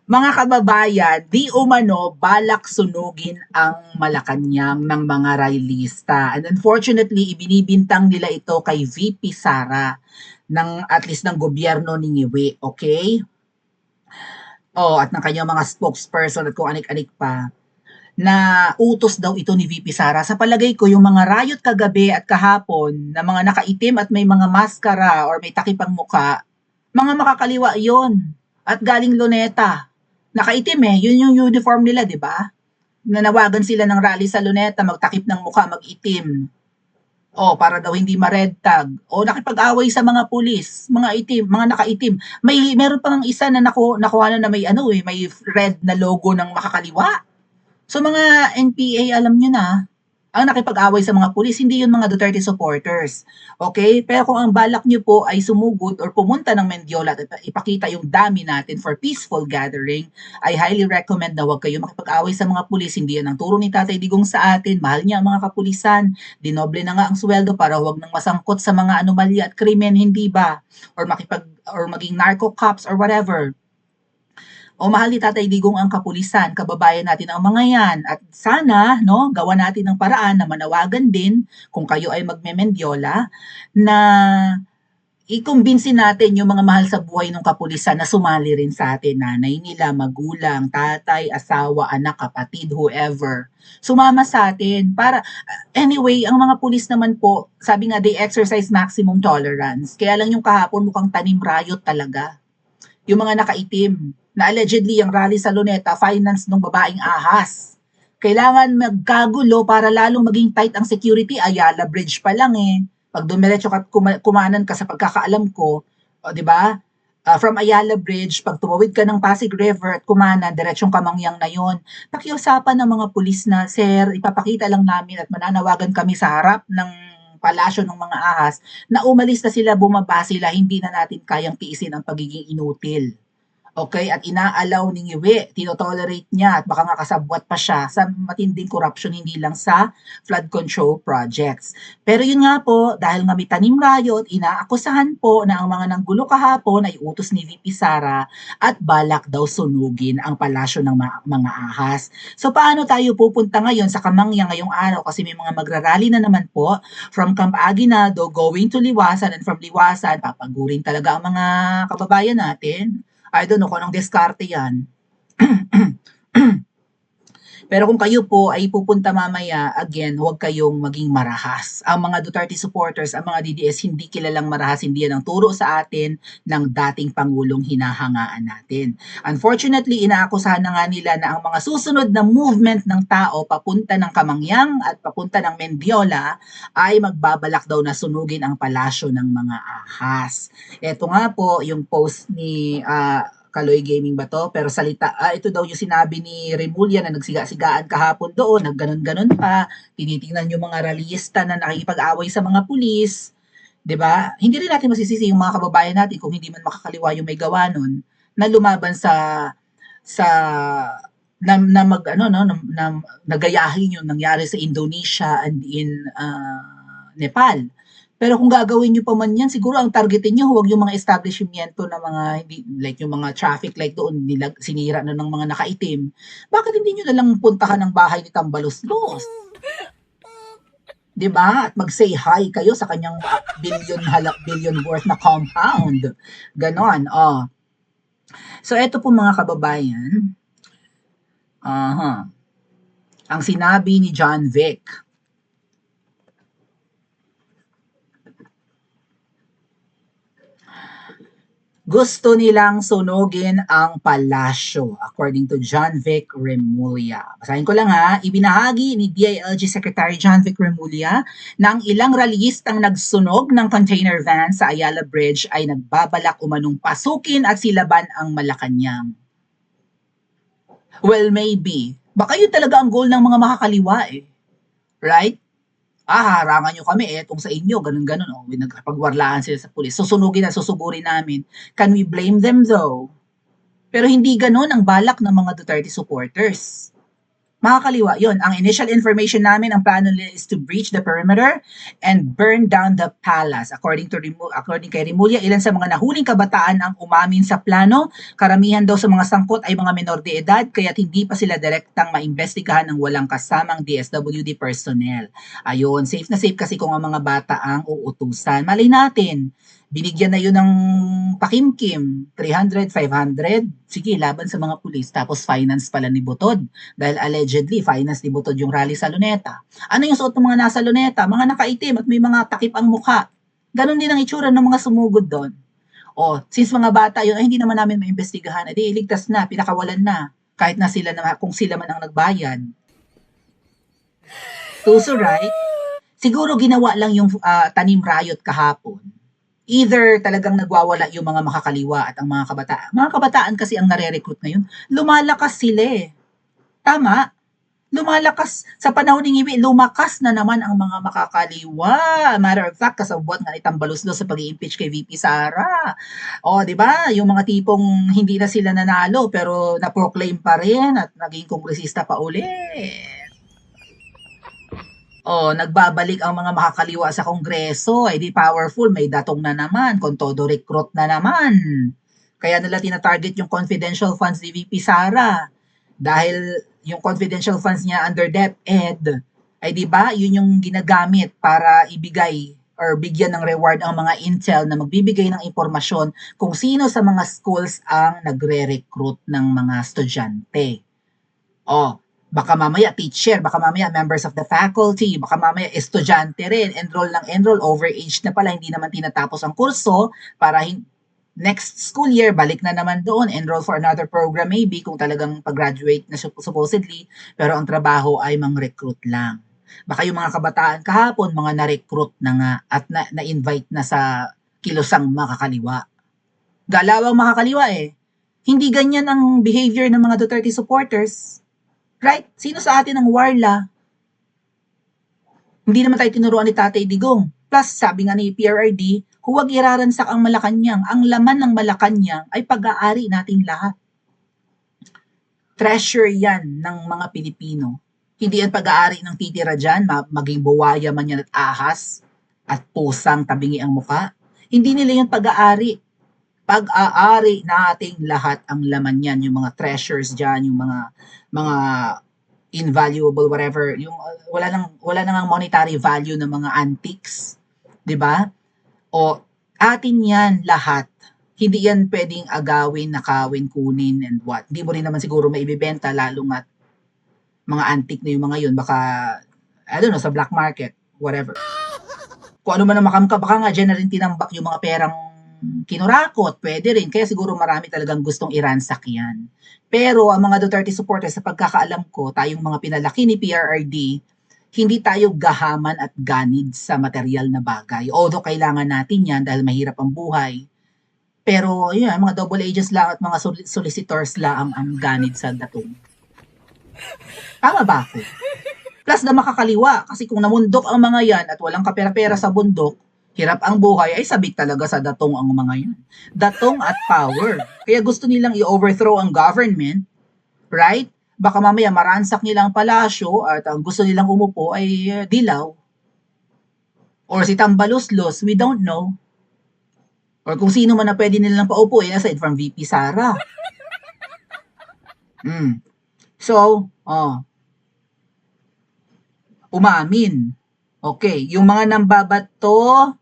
Mga kababayan, di umano balak sunugin ang Malacanang ng mga rallyista. And unfortunately, ibinibintang nila ito kay VP Sara ng at least ng gobyerno ni Ngiwi, okay? Oh, at ng kanyang mga spokesperson at kung anik-anik pa na utos daw ito ni VP Sara. Sa palagay ko, yung mga riot kagabi at kahapon na mga nakaitim at may mga maskara or may takipang muka, mga makakaliwa yon at galing Luneta. Nakaitim eh, yun yung uniform nila, di ba? Nanawagan sila ng rally sa Luneta, magtakip ng mukha, mag-itim. O, para daw hindi ma-red tag. O, nakipag-away sa mga pulis, mga itim, mga nakaitim. Meron pang isa na nakuha na may may red na logo ng makakaliwa. So mga NPA, alam nyo na, ang nakipag-away sa mga pulis, hindi yun mga Duterte supporters. Okay? Pero kung ang balak nyo po ay sumugod or pumunta ng Mendiola at ipakita yung dami natin for peaceful gathering, I highly recommend na huwag kayo makipag-away sa mga pulis. Hindi yan ang turo ni Tatay Digong sa atin. Mahal niya ang mga kapulisan. Dinoble na nga ang sweldo para huwag nang masangkot sa mga anomalya at krimen, hindi ba? Or maging narco cops or whatever. O mahal ni Tatay Digong ang kapulisan, kababayan natin ang mga yan. At sana, no, gawa natin ng paraan na manawagan din kung kayo ay magmemendiola na ikumbinsin natin yung mga mahal sa buhay ng kapulisan na sumali rin sa atin, nanay nila, magulang, tatay, asawa, anak, kapatid, whoever. Sumama sa atin para anyway, ang mga pulis naman po, sabi nga they exercise maximum tolerance. Kaya lang yung kahapon mukhang tanim riot talaga. Yung mga nakaitim na allegedly yung rally sa Luneta, finance ng babaeng ahas. Kailangan magkagulo para lalong maging tight ang security. Ayala Bridge pa lang eh. Pag dumiretso ka kumanan ka sa pagkakaalam ko, o, di ba? From Ayala Bridge, pag tumawid ka ng Pasig River at kumanan, diretsong Kamangyang na yon. Pakiusapan ng mga pulis na, sir, ipapakita lang namin at mananawagan kami sa harap ng palasyo ng mga ahas na umalis na sila, bumaba sila, hindi na natin kayang tiisin ang pagiging inutil. Okay, at inaalaw ni Ngiwi, tinotolerate niya at baka nga kasabwat pa siya sa matinding corruption hindi lang sa flood control projects. Pero yun nga po, dahil nga may tanim riot, inaakusahan po na ang mga nanggulo kahapon ay utos ni VP Sara at balak daw sunugin ang palasyo ng mga ahas. So paano tayo pupunta ngayon sa Kamangyang ngayong araw kasi may mga magrarally na naman po from Camp Aguinaldo going to Liwasan and from Liwasan, papagurin talaga ang mga kababayan natin. I don't know kung anong diskarte yan. Pero kung kayo po ay pupunta mamaya, again, huwag kayong maging marahas. Ang mga Duterte supporters, ang mga DDS, hindi kilalang marahas, hindi yan ang turo sa atin ng dating Pangulong hinahangaan natin. Unfortunately, inaakusahan na nga nila na ang mga susunod na movement ng tao papunta ng Kamangyang at papunta ng Mendiola ay magbabalak daw na sunugin ang palasyo ng mga ahas. Ito nga po yung post ni Kaloy Gaming ba to? Pero ito daw yung sinabi ni Remulla na nagsiga-sigaan kahapon doon, nagganon-ganon pa, tinitingnan yung mga rallyista na nakikipag-away sa mga pulis, 'di ba? Hindi rin natin masisisi yung mga kababayan natin kung hindi man makakaliwa yung may gawa nun na lumaban sa na mag ano no na nagayahin yung nangyari sa Indonesia and in Nepal. Pero kung gagawin niyo pa man yan, siguro ang targetin niyo huwag yung mga establishmento na mga hindi like yung mga traffic light doon sinira na ng mga nakaitim. Bakit hindi niyo na lang puntahan ang bahay ni Tambaluslos? 'Di ba? At mag-say hi kayo sa kanyang billion worth na compound. Ganon, oh. So eto po mga kababayan, ang sinabi ni John Vic, gusto nilang sunugin ang palasyo, according to John Vic Remulla. Basahin ko lang ha, ibinahagi ni DILG Secretary John Vic Remulla na ang ilang rallyistang nagsunog ng container van sa Ayala Bridge ay nagbabalak umanong pasukin at silaban ang Malacanang. Well, maybe. Baka yun talaga ang goal ng mga makakaliwa eh. Right? Harangan nyo kami, etong sa inyo, ganun-ganun. Oh, nagpagwarlaan sila sa pulis. Susunugin at susugurin namin. Can we blame them though? Pero hindi ganun ang balak ng mga Duterte supporters. Makakaliwa, yun. Ang initial information namin, ang plano nila is to breach the perimeter and burn down the palace. According kay Rimulya, ilan sa mga nahuling kabataan ang umamin sa plano. Karamihan daw sa mga sangkot ay mga menor de edad, kaya't hindi pa sila direktang maimbestigahan ng walang kasamang DSWD personnel. Ayun, safe na safe kasi kung ang mga bata ang uutusan. Malay natin, binigyan na yun ng pakimkim, 300, 500, sige, laban sa mga pulis, tapos finance pala ni Butod. Dahil allegedly, finance ni Butod yung rally sa Luneta. Ano yung suot ng mga nasa Luneta? Mga nakaitim at may mga takip ang mukha. Ganon din ang itsura ng mga sumugod doon. O, since mga bata yun, ay hindi naman namin maimbestigahan, edi iligtas na, pinakawalan na. Kahit na sila na, kung sila man ang nagbayad. Tuso, right? Siguro ginawa lang yung tanim riot kahapon. Either talagang nagwawala yung mga makakaliwa at ang mga kabataan. Mga kabataan kasi ang nare-recruit ngayon, lumalakas sila eh. Tama? Lumalakas sa panahon ni Ngiwi, lumakas na naman ang mga makakaliwa. Matter of fact, kasabwat nga ni Tambaluslos sa pag-i-impeach kay VP Sara. O, di ba? Yung mga tipong hindi na sila nanalo pero na-proclaim pa rin at naging kongresista pa uli. O, nagbabalik ang mga makakaliwa sa kongreso, eh di powerful, may datong na naman, kung todo recruit na naman. Kaya nila tina-target yung confidential funds ni VP Sara. Dahil yung confidential funds niya under DepEd, ay di ba, yun yung ginagamit para ibigay or bigyan ng reward ang mga intel na magbibigay ng impormasyon kung sino sa mga schools ang nagre-recruit ng mga estudyante. O, baka mamaya teacher, baka mamaya members of the faculty, baka mamaya estudyante rin, enroll, overage na pala, hindi naman tinatapos ang kurso para next school year, balik na naman doon, enroll for another program maybe kung talagang pag-graduate na supposedly, pero ang trabaho ay mang-recruit lang. Baka yung mga kabataan kahapon, mga na-recruit na nga at na-invite na sa kilosang makakaliwa. Galawang makakaliwa eh. Hindi ganyan ang behavior ng mga Duterte supporters. Right? Sino sa atin ang warla? Hindi naman tayo tinuruan ni Tatay Digong. Plus, sabi nga ni PRRD, huwag iraransak ang Malacanang. Ang laman ng Malacanang ay pag-aari nating lahat. Treasure yan ng mga Pilipino. Hindi yan pag-aari ng titira dyan, maging buwaya man yan at ahas, at pusang tabingi ang muka. Hindi nila yan pag-aari. Pag-aari nating lahat ang laman yan, yung mga treasures dyan, yung mga invaluable whatever, yung wala nang monetary value ng mga antiques, 'di ba? O atin 'yan lahat. Hindi yan pwedeng agawin, nakawin, kunin and what. Hindi mo rin naman siguro maibebenta lalo at mga antique na yung mga yun, baka I don't know, sa black market, whatever. Kung ano man ang makamka, baka nga dyan na rin tinambak yung mga perang kinurakot, pwede rin. Kaya siguro marami talagang gustong iransak yan. Pero ang mga Duterte supporters, sa pagkakaalam ko, tayong mga pinalaki ni PRRD, hindi tayo gahaman at ganid sa material na bagay. Although kailangan natin yan dahil mahirap ang buhay. Pero yun, mga double agents lang at mga solicitors lang ang ganid sa datong. Tama ba ako? Plus na makakaliwa, kasi kung namundok ang mga yan at walang kapera-pera sa bundok, hirap ang buhay, ay sabik talaga sa datong ang mga yan. Datong at power. Kaya gusto nilang i-overthrow ang government, right? Baka mamaya maransak nila ang palasyo at ang gusto nilang umupo ay Dilaw. Or si Tambaluslos, we don't know. Or kung sino man na pwede nilang paupuin aside from VP Sara. So, umamin. Okay, yung mga nambabato,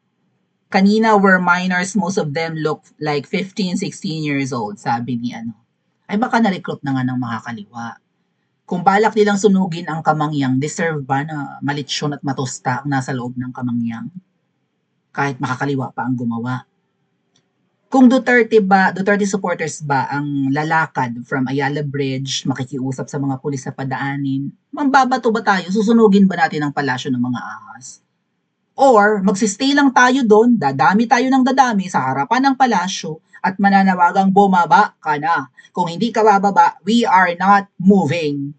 kanina were minors, most of them look like 15, 16 years old, sabi ni ano. Ay baka na-recruit na nga ng makakaliwa. Kung balak nilang sunugin ang Kamangyang, deserve ba na malitsyon at matusta ang nasa loob ng Kamangyang? Kahit makakaliwa pa ang gumawa. Kung Duterte supporters ba ang lalakad from Ayala Bridge, makikiusap sa mga pulis sa padaanin, mambabato ba tayo? Susunugin ba natin ang palasyo ng mga ahas? Or magsistay lang tayo doon, dadami tayo ng dadami sa harapan ng palasyo at mananawagang bumaba ka na. Kung hindi ka bababa, we are not moving.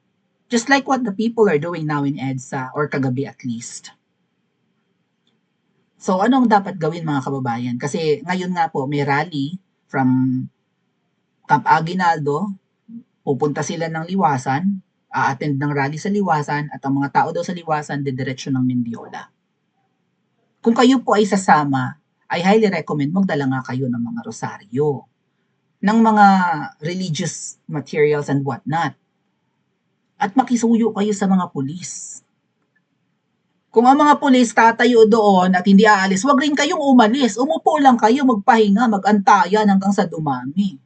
Just like what the people are doing now in EDSA or kagabi at least. So ano ang dapat gawin mga kababayan? Kasi ngayon nga po may rally from Camp Aguinaldo, pupunta sila ng Liwasan, a-attend ng rally sa Liwasan at ang mga tao daw sa Liwasan didiretso ng Mendiola. Kung kayo po ay sasama, ay highly recommend magdala nga kayo ng mga rosaryo, ng mga religious materials and whatnot. At makisuyo kayo sa mga pulis. Kung ang mga pulis tatayo doon at hindi aalis, wag rin kayong umalis. Umupo lang kayo, magpahinga, mag-antayan hanggang sa dumami.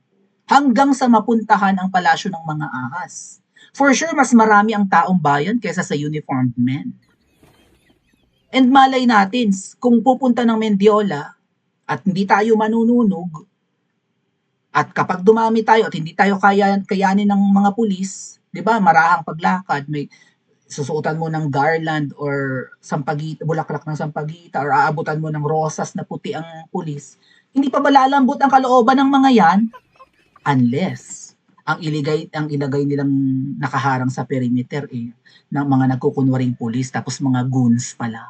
Hanggang sa mapuntahan ang palasyo ng mga ahas. For sure, mas marami ang taong bayan kaysa sa uniformed men. And malay natin, kung pupunta ng Mendiola at hindi tayo manununog, at kapag dumami tayo at hindi tayo kayanin ng mga pulis, 'di ba? Marahang paglakad, may susuotan mo ng garland or sampagita, bulaklak ng sampagita or aabutan mo ng rosas na puti ang pulis. Hindi pa ba lalambot ang kalooban ng mga 'yan? Unless ang ilagay nilang nakaharang sa perimeter ng mga nagkukunwaring pulis tapos mga goons pala.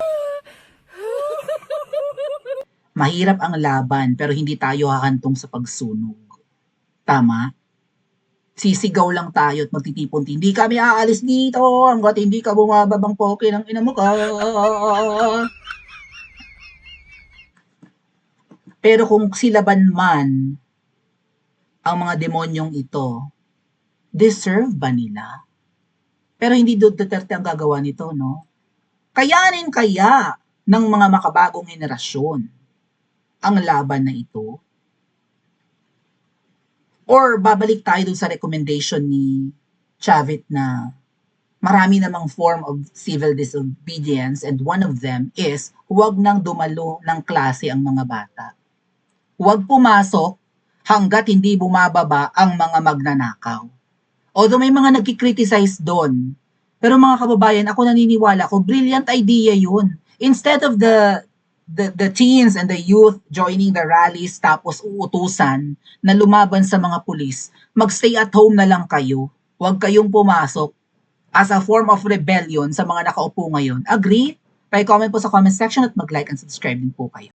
Mahirap ang laban pero hindi tayo hahantong sa pagsunog. Tama? Sisigaw lang tayo at magtitipon, hindi kami aalis dito hanggat hindi ka bumababang poke ng ina mo ka. Pero kung silaban man ang mga demonyong ito, deserve ba nila? Pero hindi Duterte ang gagawa nito, no? Kayanin kaya ng mga makabagong henerasyon ang laban na ito? Or babalik tayo dun sa recommendation ni Chavit na marami namang form of civil disobedience and one of them is huwag nang dumalo ng klase ang mga bata. Huwag pumasok hanggat hindi bumababa ang mga magnanakaw. Although may mga nagkikriticize doon, pero mga kababayan, ako naniniwala ko, brilliant idea yun. Instead of the teens and the youth joining the rallies tapos uutusan na lumaban sa mga pulis, magstay at home na lang kayo. Huwag kayong pumasok as a form of rebellion sa mga nakaupo ngayon. Agree? Pa-comment po sa comment section at mag-like and subscribe din po kayo.